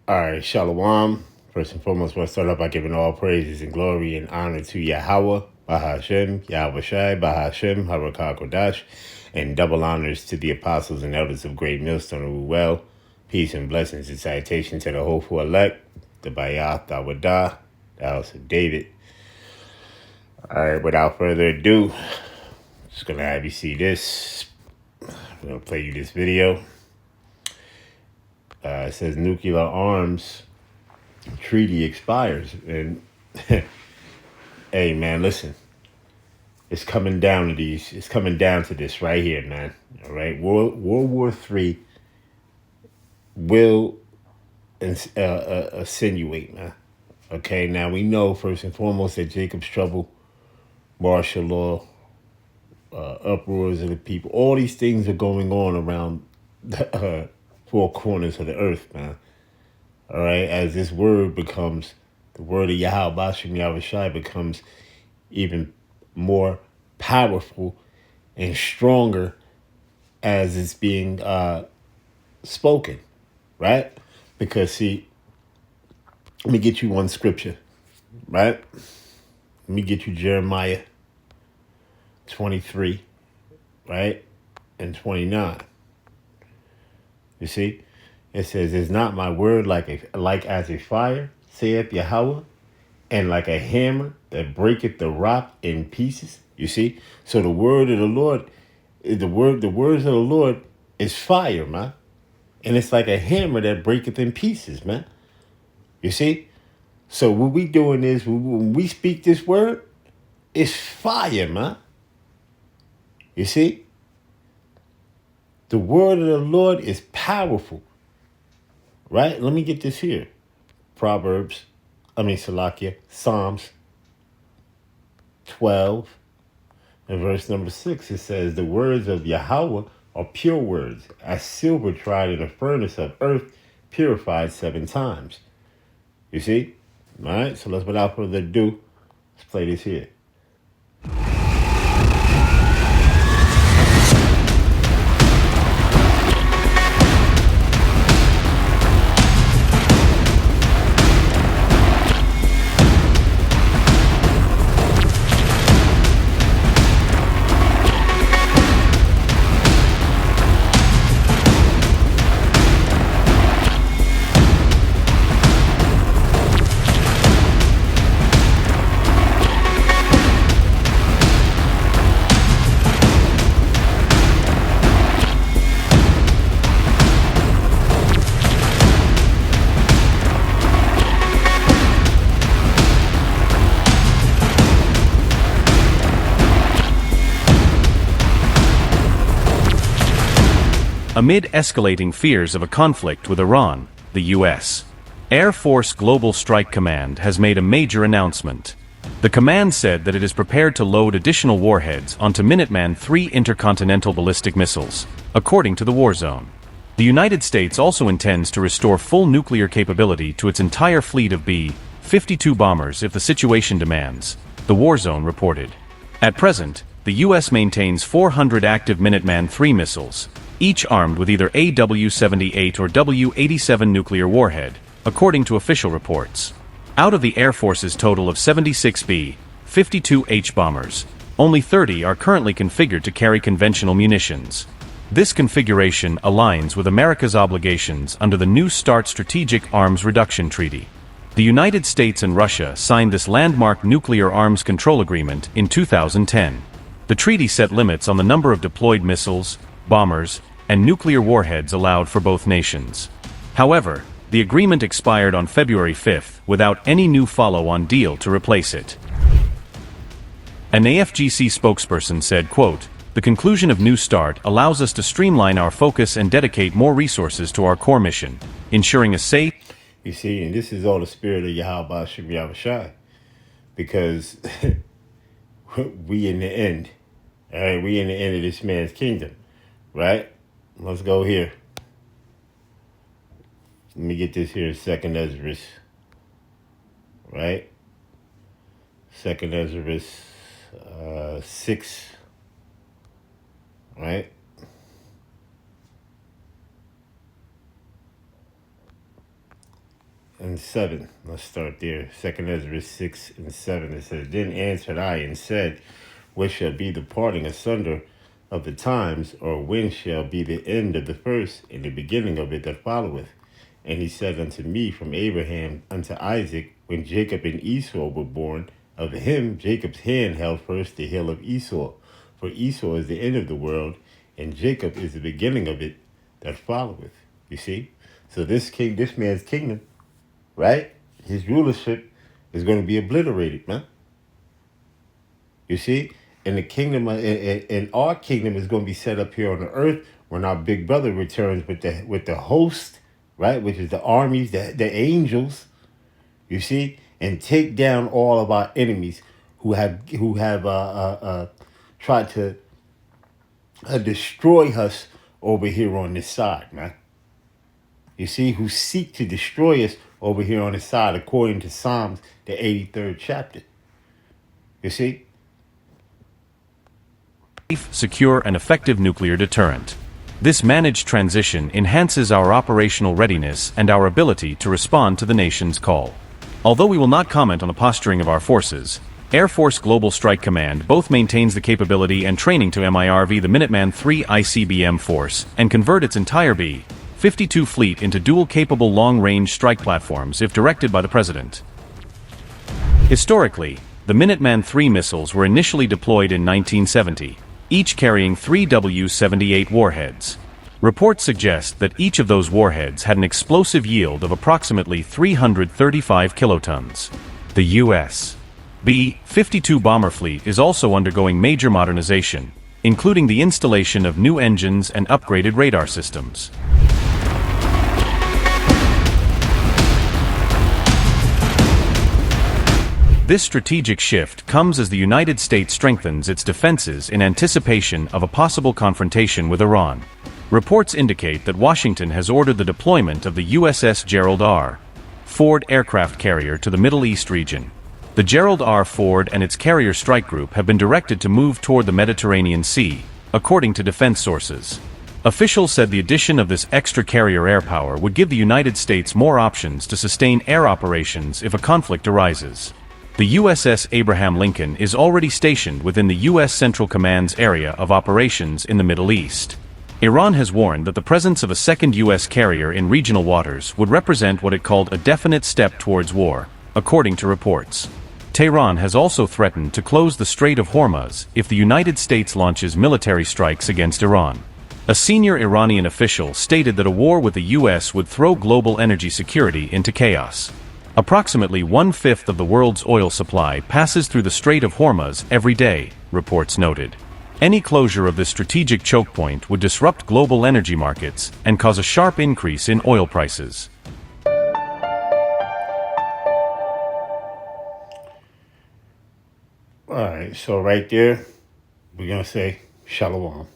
All right, Shalom. First and foremost, we'll start off by giving all praises and glory and honor to Yahweh, Bahashem, Yahweh Shai, Bahashem, Harakah Kodash, and double honors to the apostles and elders of Great Millstone who well. Peace and blessings and salutation to the hopeful elect, the Bayath, Awadah, the house of David. All right, without further ado, just going to have you see this. I'm going to play you this video. It says nuclear arms treaty expires. And hey, man, listen. It's coming down to these. It's coming down to this right here, man. All right. World War III will insinuate, man. Okay. Now, we know, first and foremost, that Jacob's trouble, martial law, uproars of the people, all these things are going on around the four corners of the earth, man. All right, as this word becomes, the word of Yahweh Bashem Yahweh Shai becomes even more powerful and stronger as it's being spoken, right? Because, see, let me get you one scripture, right? Let me get you Jeremiah 23, right? And 29. You see? It says, "Is not my word like as a fire, saith Yahweh, and like a hammer that breaketh the rock in pieces?" You see? So the word of the Lord, the words of the Lord is fire, man. And it's like a hammer that breaketh in pieces, man. You see? So what we doing is, when we speak this word, it's fire, man. You see? The word of the Lord is powerful. Right? Let me get this here. Psalms 12 and verse number 6. It says, "The words of Yahweh are pure words, as silver tried in a furnace of earth, purified 7 times." You see? All right, so let's, without further ado, let's play this here. Amid escalating fears of a conflict with Iran, the U.S. Air Force Global Strike Command has made a major announcement. The command said that it is prepared to load additional warheads onto Minuteman III intercontinental ballistic missiles, according to the war zone. The United States also intends to restore full nuclear capability to its entire fleet of B-52 bombers if the situation demands, the war zone reported. At present, the U.S. maintains 400 active Minuteman III missiles, each armed with either a W-78 or W-87 nuclear warhead, according to official reports. Out of the Air Force's total of 76 B-52H bombers, only 30 are currently configured to carry conventional munitions. This configuration aligns with America's obligations under the New START Strategic Arms Reduction Treaty. The United States and Russia signed this landmark nuclear arms control agreement in 2010. The treaty set limits on the number of deployed missiles, bombers, and nuclear warheads allowed for both nations. However, the agreement expired on February 5 without any new follow-on deal to replace it. An AFGC spokesperson said, quote, "The conclusion of New START allows us to streamline our focus and dedicate more resources to our core mission, ensuring a safe..." You see, and this is all the spirit of Yahweh Bashem Yahweh Shai. Because we in the end. All right, we in the end of this man's kingdom. Right? Let's go here. Let me get this here, 2nd Ezra. Right? 2nd Ezra 6. Right? and 7. Let's start there. 2nd Ezra 6 and 7. It says, Then answered I and said, What shall be the parting asunder of the times, or when shall be the end of the first, and the beginning of it that followeth? And he said unto me, From Abraham unto Isaac, when Jacob and Esau were born, of him Jacob's hand held first the heel of Esau. For Esau is the end of the world, and Jacob is the beginning of it that followeth. You see? So this man's kingdom, right? His rulership is going to be obliterated, man. You see? And the kingdom, and our kingdom is going to be set up here on the earth when our big brother returns with the host, right? Which is the armies, the angels. You see, and take down all of our enemies who have tried to destroy us over here on this side, man. You see, who seek to destroy us over here on this side, according to Psalms, the 83rd chapter. You see? Safe, secure, and effective nuclear deterrent. This managed transition enhances our operational readiness and our ability to respond to the nation's call. Although we will not comment on the posturing of our forces, Air Force Global Strike Command both maintains the capability and training to MIRV the Minuteman III ICBM force and convert its entire B-52 fleet into dual-capable long-range strike platforms if directed by the President. Historically, the Minuteman III missiles were initially deployed in 1970, each carrying 3 W-78 warheads. Reports suggest that each of those warheads had an explosive yield of approximately 335 kilotons. The U.S. B-52 bomber fleet is also undergoing major modernization, including the installation of new engines and upgraded radar systems. This strategic shift comes as the United States strengthens its defenses in anticipation of a possible confrontation with Iran. Reports indicate that Washington has ordered the deployment of the USS Gerald R. Ford aircraft carrier to the Middle East region. The Gerald R. Ford and its carrier strike group have been directed to move toward the Mediterranean Sea, according to defense sources. Officials said the addition of this extra carrier air power would give the United States more options to sustain air operations if a conflict arises. The USS Abraham Lincoln is already stationed within the U.S. Central Command's area of operations in the Middle East. Iran has warned that the presence of a second U.S. carrier in regional waters would represent what it called a definite step towards war, according to reports. Tehran has also threatened to close the Strait of Hormuz if the United States launches military strikes against Iran. A senior Iranian official stated that a war with the U.S. would throw global energy security into chaos. Approximately 1/5 of the world's oil supply passes through the Strait of Hormuz every day, reports noted. Any closure of this strategic choke point would disrupt global energy markets and cause a sharp increase in oil prices. All right, so right there, we're going to say shalom.